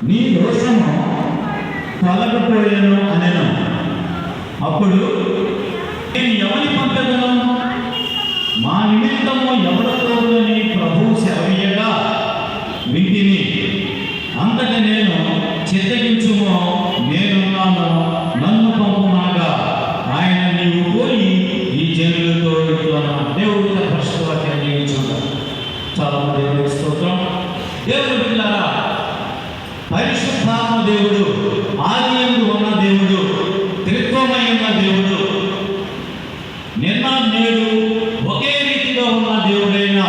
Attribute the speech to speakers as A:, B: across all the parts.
A: నీ దోషము తొలగిపోయాను అనెను. అప్పుడు నేను ఎవరిని పంపెదను? మా నిమిత్తము ఎవరితోనని ప్రభువు సెలవీయగా వింటిని. అంతటి నేను చిత్తగించుము, నేనున్నాను, నన్ను పంపుమనగా ఆయన నీవు పోయి ఈ జనులతో దేవుడు తన పరిశుద్ధ వాక్యాన్ని జీవించుకుంటారు. చాలా దేవుడికి స్తోత్రం. దేవుడు పిల్లారా, పరిశుద్ధాత్మ దేవుడు, ఆదియందు ఉన్న దేవుడు, త్రిత్వమై ఉన్న దేవుడు, నిన్న నేడు ఒకే రీతిగా ఉన్న దేవుడైన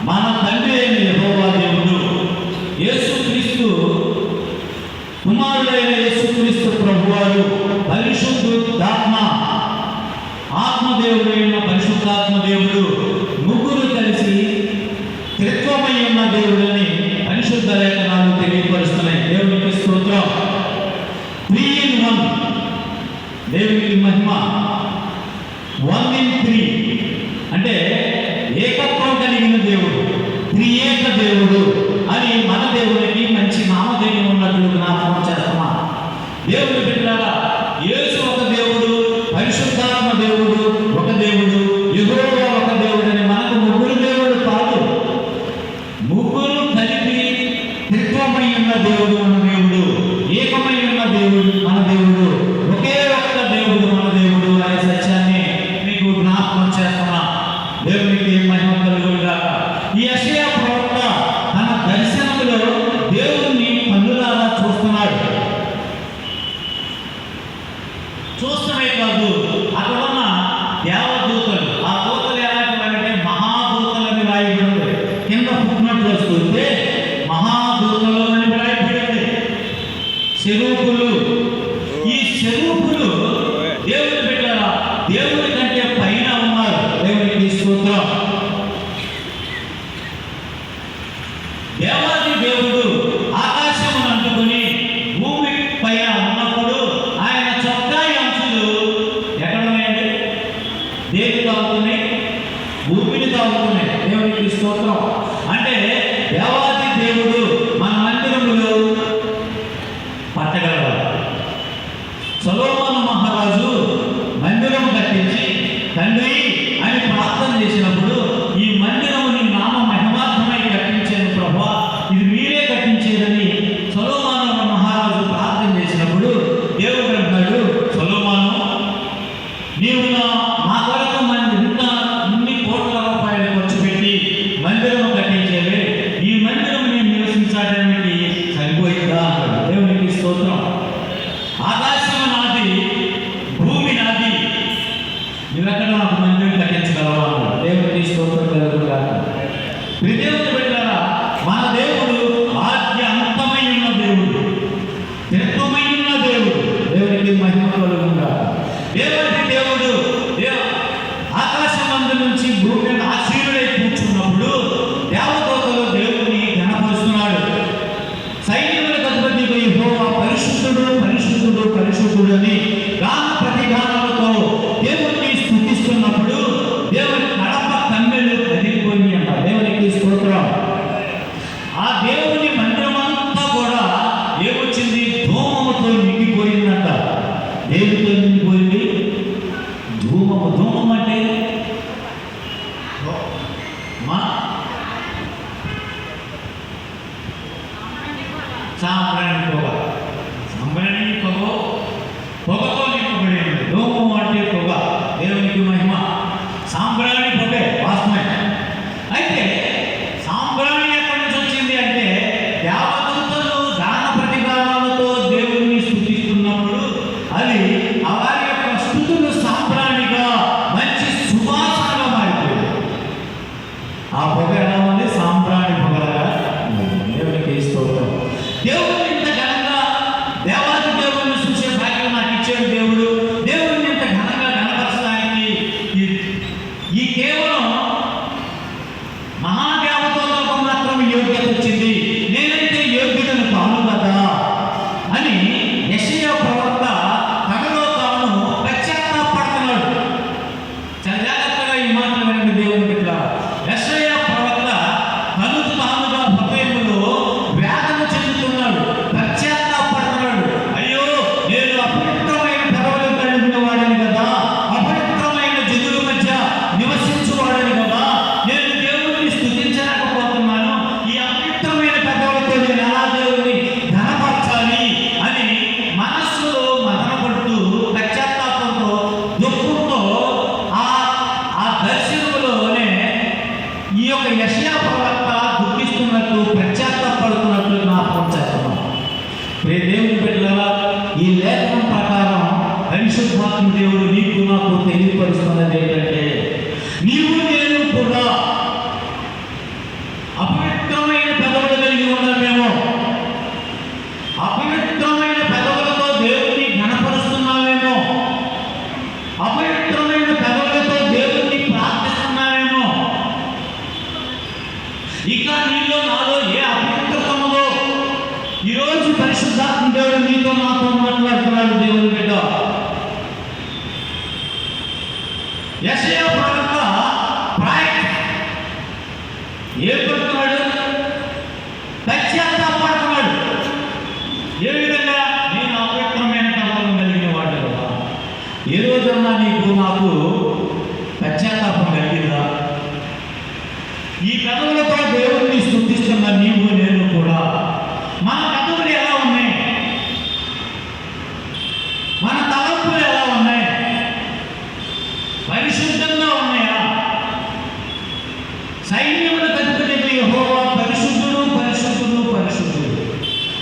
A: మన తండ్రి అయిన యెహోవా దేవుడు, యేసుక్రీస్తు కుమారుడైన యేసుక్రీస్తు ప్రభువారు, పరిశుద్ధాత్మ ఆత్మదేవుడైన పరిశుద్ధాత్మ దేవుడు ముగ్గురు కలిసి త్రిత్వమై ఉన్న దేవుడని పరిశుద్ధ లేఖనాలు తెలియపరుస్తున్నాయి. దేవునికి స్తోత్రం. 3 in 1, దేవునికి మహిమ. 1 in 3 అంటే ఏకత్వం కలిగిన దేవుడు, త్రియేక దేవుడు అని మన దేవుడికి మంచి నామధేయం ఉన్నట్లు జ్ఞాపకం చేస్తామా? దేవుడి బిడ్డలారా, యేసు ఒక దేవుడు, పరిశుద్ధాత్మ దేవుడు ఒక దేవుడు, యెహోవా ఒక దేవుడు అని మనకు ముగ్గురు దేవుడు కాదు, ముగ్గురు కలిపి త్రిత్వమై ఉన్న దేవుడు మన దేవుడు, ఏకమై ఉన్న దేవుడు మన దేవుడు, ఒకే ఒక్క దేవుడు మన దేవుడు అనే సత్యాన్ని మీకు జ్ఞాపకం చేస్తున్నా. దేవునికి మహిమ కలుగుగాక. ఈ యెషయా ప్రవక్త తన దర్శనంలో దేవుణ్ణి కన్నులారా చూస్తున్నాడు. చూస్తమే కాదు, అక్కడ ఉన్న దేవదూతలు, ఆ దూతలు ఎలాంటివంటే మహాదూతలని రాయబడింది. కింద పుట్టినట్లు చూస్తే మహాదూతలు అని రాయబడింది. శరూపులు, ఈ శరూపులు దేవుని బిడ్డలారా, దేవుని కంటే పైన ఉన్నారు. దేవునికి స్తోత్రం. దేవాది దేవుడు ఆకాశమును అంటుకుని భూమి పైన ఉన్నప్పుడు ఆయన చొక్కాయి అంచులు ఎక్కడ ఉన్నాయండి? దేని తాగుతున్నాయి? భూమిని తాగుతున్నాయి. దేవునికి స్తోత్రం. అంటే దేవాది దేవుడు మన మందిరములో పట్టగలడు. సొలొమోను మహారాజు మందిరం కట్టించి తండ్రి అని ప్రార్థన చేసినప్పుడు, ఈ మందిరముని నామ మహిమార్థమై కట్టించాను ప్రభువా, ఇది మీరే కట్టించేదని సొలొమోను మహారాజు ప్రార్థన చేసినప్పుడు దేవుడు అంటాడు, సొలొమోను, నీవు మా కొరకు ఇన్ని కోట్ల రూపాయలు ఖర్చు పెట్టి మందిరం కట్టించేవే, ఈ మందిరం నేను నివసించడానికి సరిపోయిందా అన్నాడు. దేవునికి స్తోత్రం. ఆకాశం నాది, భూమి నాది, నువ్వెక్కడ నాకు మందిరం కట్టించగలవా అన్నాడు. దేవునికి స్తోత్రం కలుగుగా. దేవుని బిడ్డలారా, మన దేవుడు ఆద్య అంతమై ఉన్న దేవుడు, త్రిత్వమై ఉన్న దేవుడు. దేవునికి మహిమ కలుగుగా. దేవుడి దేవుడు ఆకాశమందు నుంచి భూమి ఆశీనుడై కూర్చున్నప్పుడు దేవదూతలు దేవుడిని ఘనపరుస్తున్నాడు. సైన్యములకు అధిపతి యెహోవా పరిశుద్ధుడు పరిశుద్ధుడు పరిశుద్ధుడు అని గాన ప్రతిగానాలతో దేవుడిని స్తుతిస్తున్నప్పుడు దేవుని కడప కన్నెలు కదిలిపోయి అంట. దేవునికి స్తోత్రం. ఆ దేవుని మందిరం అంతా కూడా ఏమొచ్చింది? ధూమముతో నిండిపోయిందంట. దేవుడితో నిండిపోయింది ధూమము. ధూమం అంటే సాంబ్రాణి పొగ. సాంబ్రాణి పొగతో నింపబడి ఉంది. ధూమం అంటే పొగ. దేవునికి మహిమ. సాంబ్రాణి పొగే వాస్తవమే. అయితే సాంబ్రాణి ఎక్కడి నుంచి వచ్చింది అంటే దేవదూతలు గాన ప్రతిగానాలతో దేవుణ్ణి స్తుతిస్తున్నప్పుడు అది వారి యొక్క స్తుతులు సాంబ్రాణిగా మంచి సువాసనగా మారిపోయింది. ఆ పొగ ఎలా ఉంది? సాంబ్రాణి పొగలాగా. దేవునికి స్తోత్రం. దేవుడిని ఇంత ఘనంగా, దేవాది దేవుడిని చూసే భాగ్యం నాకు ఇచ్చాడు దేవుడు. దేవుడిని ఇంత ఘనంగా కనపరచడానికి ఈ కేవలం మహాదేవతలకు మాత్రం యోగ్యత వచ్చింది, నేనైతే యోగ్యతను కాను కదా అని యెషయా ప్రవక్త తనలో తాను పశ్చాత్తాపడుతున్నాడు. చాలా జాగ్రత్తగా ఈ మాటలు వినండి దేవుని బిడ్డ. యెషయా ప్రవక్త తనకు తానుగా హృదయంలో వేదన చెందుతున్నాడు. ఈరోజు పరిశుద్ధాత్మ దేవుడు నీతో నాతో మాట్లాడుతున్నాడు. దేవుని బిడ్డ యెషయా ప్రవక్త ఏం పడుతున్నాడు? పశ్చాత్తాపడుతున్నాడు. ఏ విధంగా? నేను అపవిత్రమైన తత్వం కలిగిన వాడు కదా. ఏ రోజన్నా నీకు నాకు పశ్చాత్తాపం కలిగిందా? ఈ పెదవులతో దేవుడిని స్తుతిస్తున్న నీవు నేను కూడా మన పెదవులు ఎలా ఉన్నాయి? మన తలంపులు ఎలా ఉన్నాయి? పరిశుద్ధంగా ఉన్నాయా? సైన్యముల అధిపతి యెహోవా పరిశుద్ధుడు పరిశుద్ధుడు పరిశుద్ధుడు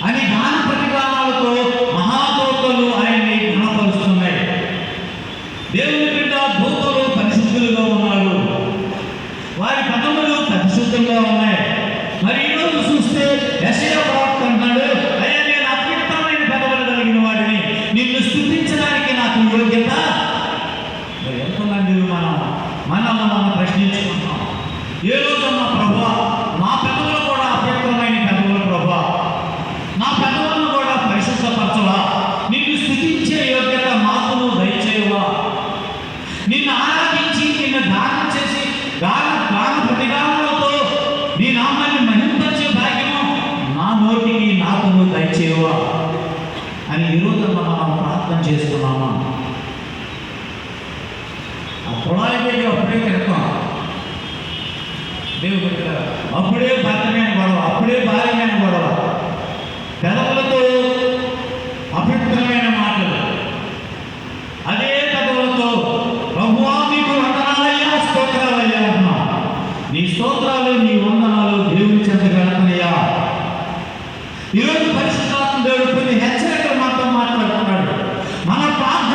A: అని గాన ప్రతిగానాలతో మహాదూతలు ఆయన్ని ఘనపరుస్తున్నాయి. దేవుని బిడ్డ దూతలు పరిశుద్ధులుగా ఉన్నారు. వారి పదములు పరిశుద్ధంగా ఉన్నాయి. మరి ఈరోజు చూస్తే యెషయా ప్రవక్త అంటాడు, అయ్యా నేను అపవిత్రమైన పదవులు కలిగిన వాడిని, నిన్ను స్తుతించడానికి నాకు యోగ్యత. మరి ఎంతమంది మనం ప్రశ్నించుకుంటాం. ఏ రోజన్నా ప్రభువా నా పెదవులు కూడా అపవిత్రమైన పెదవులు ప్రభువా, నా పెదవులను కూడా పరిశుద్ధపరచవా, నిన్ను స్తుతించే యోగ్యత మాకు నువ్వు దయచేయవా, నిన్ను ఆరాధించి నిన్ను దానం చేసి గాన ప్రతిగానాలతో నీ నామాన్ని మహింపరిచే భాగ్యము నా నోటికి నాకు నువ్వు దయచేయవా అని ఈరోజు మనం ప్రార్థన చేస్తున్నామా? ఆ పొలాలకి అప్పుడే తిడతాం. దేవుడు అప్పుడే భర్తమైన గొడవ, అప్పుడే భార్యమైన గొడవ, పెదవులతో అపవిత్రమైన మాటలు, అదే పెదవులతో ప్రభువా మీకు వందనాలయ్యా స్తోత్రాలయ్యా అన్నా. నీ స్తోత్రాలు నీ వందనాలు దేవుని చెంత గణపనయ్యా. ఈరోజు పరిశుద్ధాత్మ దేవుడు కొన్ని హెచ్చరికలు మాత్రం మాట్లాడుతున్నాడు. మన ప్రార్థన